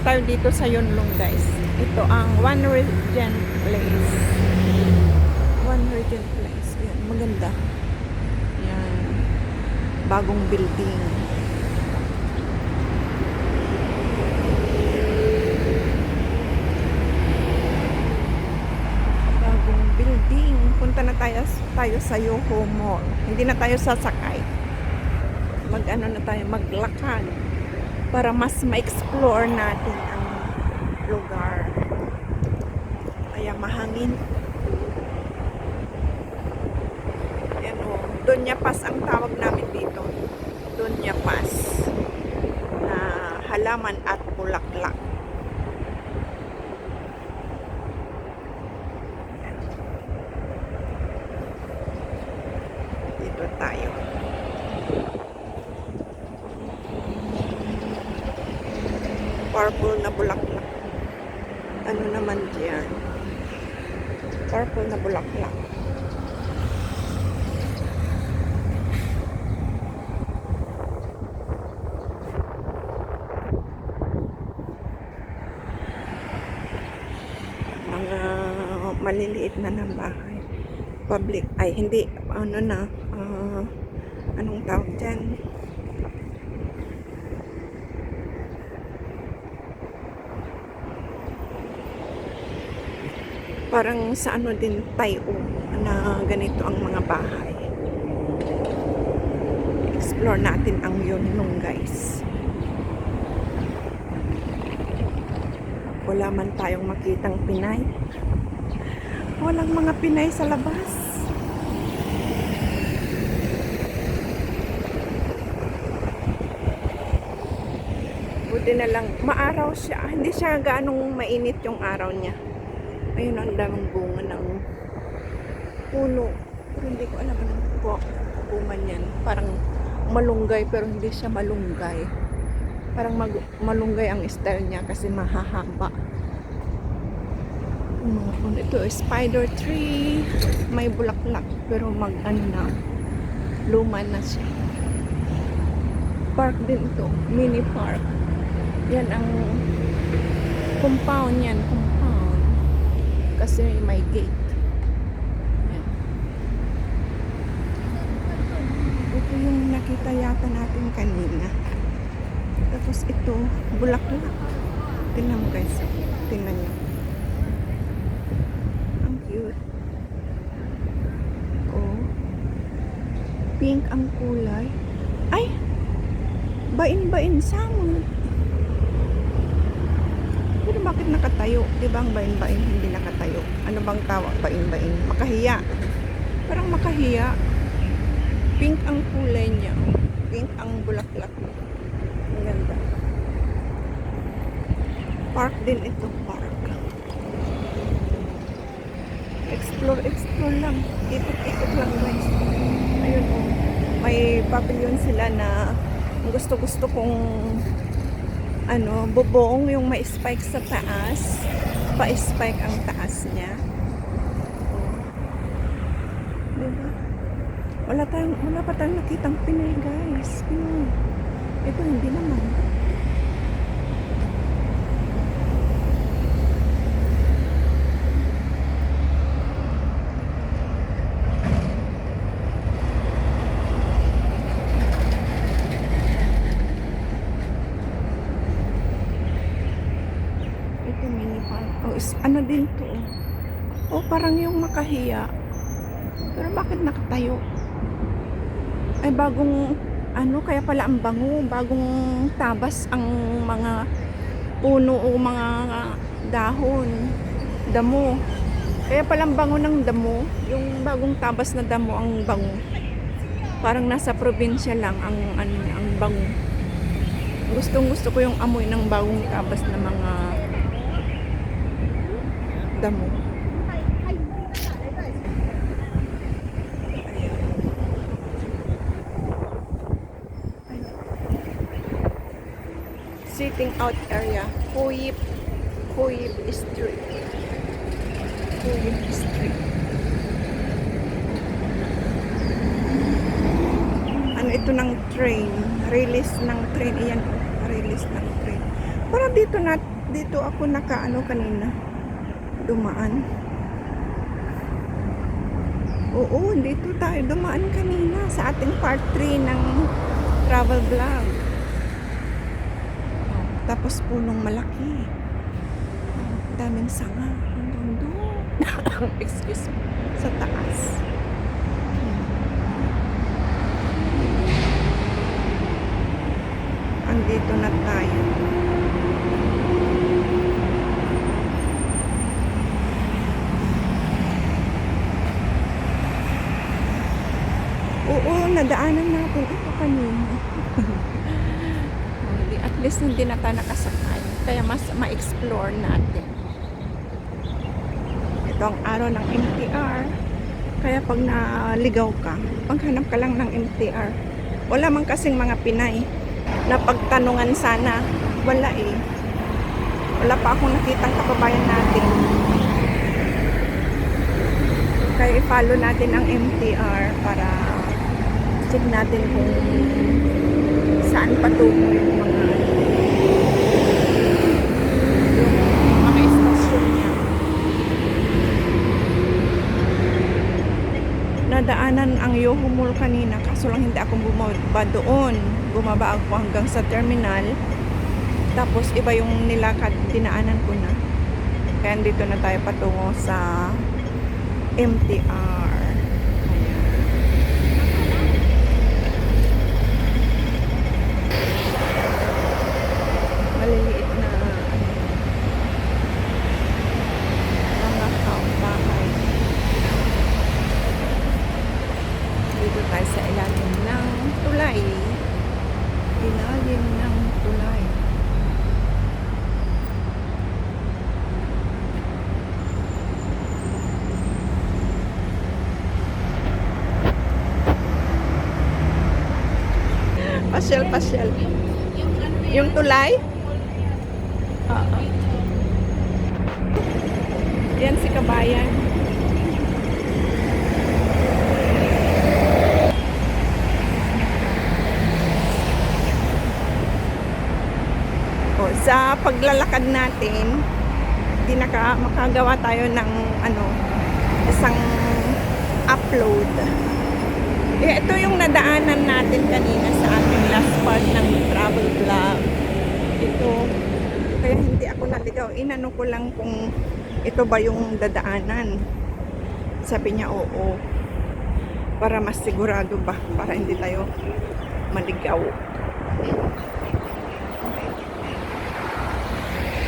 tayo dito sa Yonlong, guys. Ito ang One Regent Place. One Regent Place. Yan, maganda. Yan. Bagong building. Bagong building. Punta na tayo sa Yoho Mall. Hindi na tayo sasakay. Mag-ano na tayo, maglakad para mas ma-explore natin ang lugar. Kaya mahangin. Yan o, Doña Paz ang tawag namin dito. Doña Paz na halaman at bulaklak. Yan. Dito tayo. Purple na bulaklak. Ano naman diyan? Purple na bulaklak. Mga maliliit na ng bahay. Public. Ay, hindi. Ano na. Anong tawag dyan? Parang sa ano din tayo na ganito ang mga bahay. Explore natin ang Yonlong, guys. Wala man tayong makitang Pinay. Walang mga Pinay sa labas. Buti na lang maaraw siya. Hindi siya gaanong mainit yung araw niya. Ayun, ang daming bunga ng puno. Pero hindi ko alam anong bunga yan. Parang malunggay pero hindi siya malunggay. Parang malunggay ang style niya kasi mahahaba. Ito is spider tree. May bulaklak pero ano na. Luma na siya. Park din ito. Mini park. Yan ang compound yan. Kasi may gate. Yan. Ito yung nakita yata natin kanina. Tapos ito, bulaklak. Tingnan mo, guys. Tingnan nyo. Ang cute. Oh. Pink ang kulay. Ay! Bain-bain salmon. Pero bakit nakatayo? Di ba ang bain-bain hindi nakatayo? Ano bang tawag? Bain-bain. Makahiya. Parang makahiya. Pink ang kulay niya. Pink ang bulaklak. Ang ganda. Park din ito. Park. Explore lang. Ikot lang, guys. Ayun o. May pavilion sila na gusto kong bubong yung may spike sa taas. Pa-spike ang taas niya. Diba? Wala pa tayong nakitang Pinay, guys. Ito hindi naman. Ano din to? Oh, parang yung makahiya. Pero bakit nakatayo? Ay, bagong kaya pala ang bango. Bagong tabas ang mga puno o mga dahon. Damo. Kaya palang bango ng damo. Yung bagong tabas na damo ang bango. Parang nasa probinsya lang ang bango. Gusto ko yung amoy ng bagong tabas na mga damo. Sitting out area. Huyip Street. Huyip Street. Ito ng train. Release ng train. Ayan. Release ng train. Parang dito dito ako nakaano kanina. Dumaan. Oo, dito tayo dumaan kanina sa ating part 3 ng travel vlog. Tapos punong malaki. Daming sanga. Hanggang doon. Excuse me. Sa taas. Andito na tayo. Oo, nadaanan natin ito kanina. At least hindi na tayo nakasakay. Kaya mas ma-explore natin. Ito ang araw ng MTR. Kaya pag naligaw ka, paghanap ka lang ng MTR. Wala man kasing mga Pinay na pagtanungan sana. Wala eh. Wala pa akong nakitang kababayan natin. Kaya i-follow natin ang MTR para check natin kung saan patungo yung mga istasyon niya. Nadaanan ang Yoho Mall kanina, kaso lang hindi ako bumaba doon. Bumaba ako hanggang sa terminal. Tapos iba yung nilakad, dinaanan ko na. Kaya dito na tayo patungo sa MTR. Maliliit na mga bahay. Dito tayo sa ilalim ng tulay. Ilalim ng tulay. Pasyal. Yung tulay? Oo. Yan si Kabayan. O, sa paglalakad natin, di makagawa tayo ng isang upload. Ito yung nadaanan natin kanina sa ating last part ng travel vlog. Ito, kaya hindi ako naligaw. Inano ko lang kung ito ba yung dadaanan. Sabi niya, oo. Para mas sigurado ba? Para hindi tayo maligaw.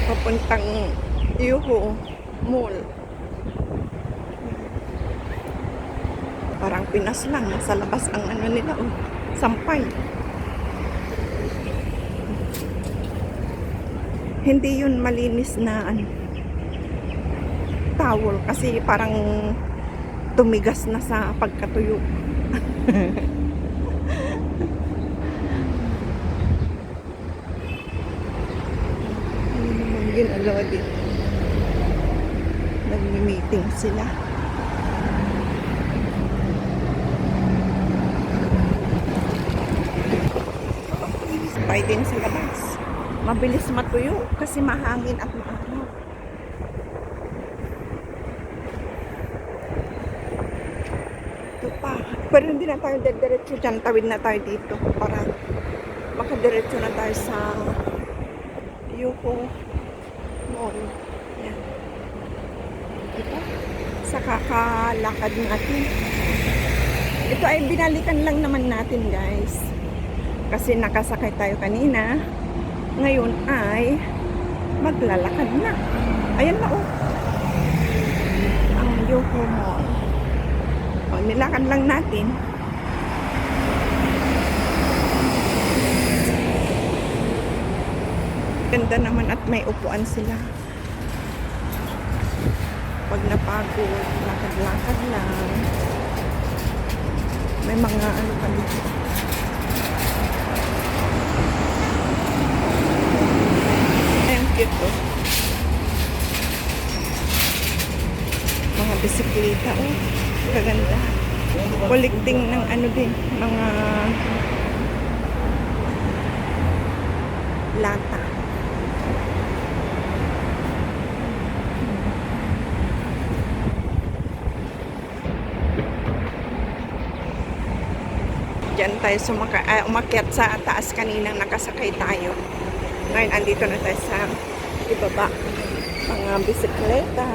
Papuntang Yoho Mall. Parang Pinas lang. Nasa labas ang nila. Sampay. Hindi yun malinis na towel. Kasi parang tumigas na sa pagkatuyo. Ano naman ginagawa dito? Nag-meeting sila. Sabay din sa labas. Mabilis matuyo kasi mahangin at maaraw. Ito pa. Pero hindi na tayo diretso dyan. Tawid na tayo dito para makadiretso na tayo sa Yoho Mall. Yan. Ito. Sa kakalakad natin. Ito ay binalikan lang naman natin, guys. Kasi nakasakay tayo kanina. Ngayon ay maglalakad na. Ayan na ang Yoho Mall. Nilakad lang natin. Ganda naman at may upuan sila. Pag napagod, lakad-lakad lang. May mga pa dito. Ito. Mga bisikleta, kaganda. Collecting ng din, mga lata. Diyan tayo umakyat sa taas kaninang nakasakay tayo. Ngayon, andito na tayo sa ibaba. Mga bisikleta.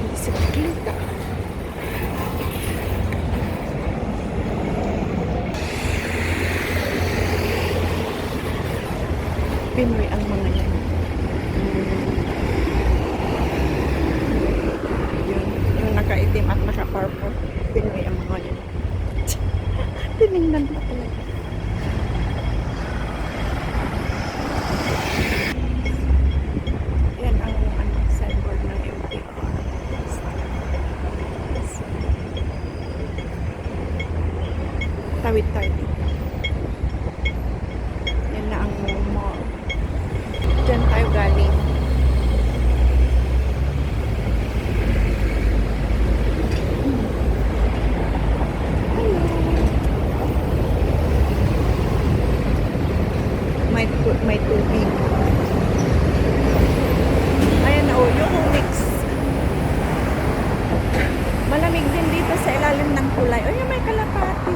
Bisikleta. Pinoy ang mga yan. Yung nakaitim at naka-purple. Pinoy ang mga yan. Tinignan pa talaga. Yan ang signboard ng MTR. Tawid tayo dito. Yan na ang mall. Diyan tayo galing. May tubig. Ayan na, yung mix. Malamig din dito sa ilalim ng kulay. O, yung may kalapati.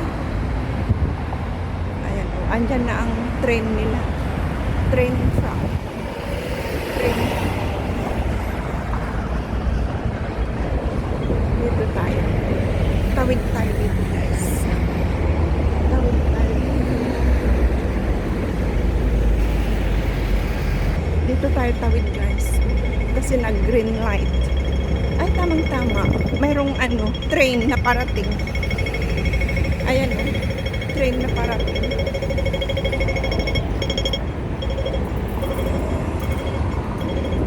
Ayan, o. Andyan na ang train nila. Train track. Train. Dito tayo. Tawid tayo dito, guys. Tawid tayo. Dito tayo tawid, guys. Kasi nag-green light. Ay, tamang-tama. Mayroong train na parating. Ayan o. Train na parating.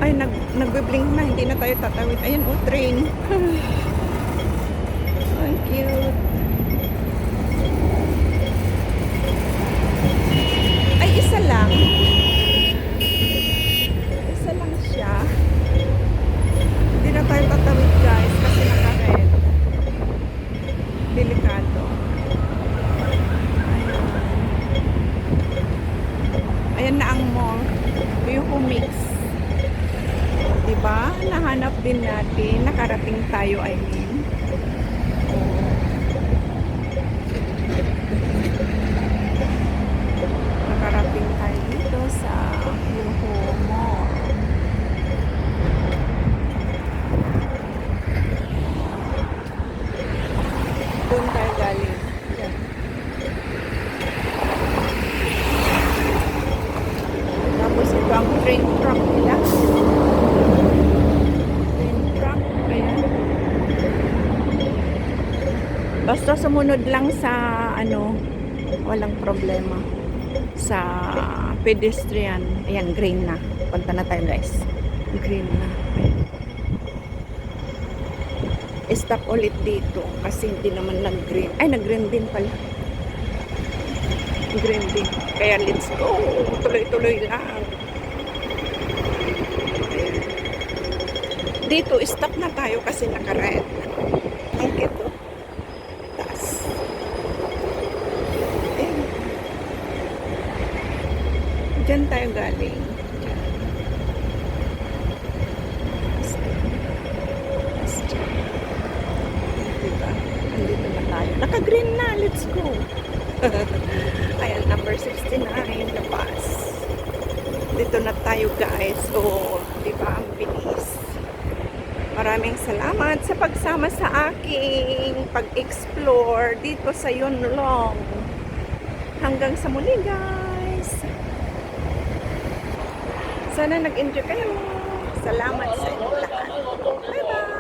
Ay, nagbe-blink na. Hindi na tayo tatawid. Ayan o, train. Ang cute. Ay, isa lang. Isa lang siya. Hindi na tayo tatawid, guys, kasi naka-red. Delikado. Ayan. Ayan na ang mall. Yung mix. Diba? Nahanap din natin. Nakarating tayo, I mean. Nakarating tayo dito sa Yuho Mall. Doon tayo galing. Yan. Tapos ito ang train truck nila. Train truck. Ayan. Basta sumunod lang sa walang problema. Sa pedestrian. Ayan, green na. Punta na tayo, guys. Green na. Ayan. Stop ulit dito kasi hindi naman nag-green. Ay, nag-green din pala. Green din. Kaya let's go. Tuloy-tuloy lang. Ayan. Dito, stop na tayo kasi naka-red. Ang kito. Taas. Ayan. Diyan tayo galing. Naka-green na. Let's go. Ayan, number 69. Labas. Dito na tayo, guys. Oh, di ba? Ang bilis. Maraming salamat sa pagsama sa aking pag-explore dito sa Yunlong. Hanggang sa muli, guys. Sana nag-enjoy kayo. Salamat sa inyo lahat. Bye-bye.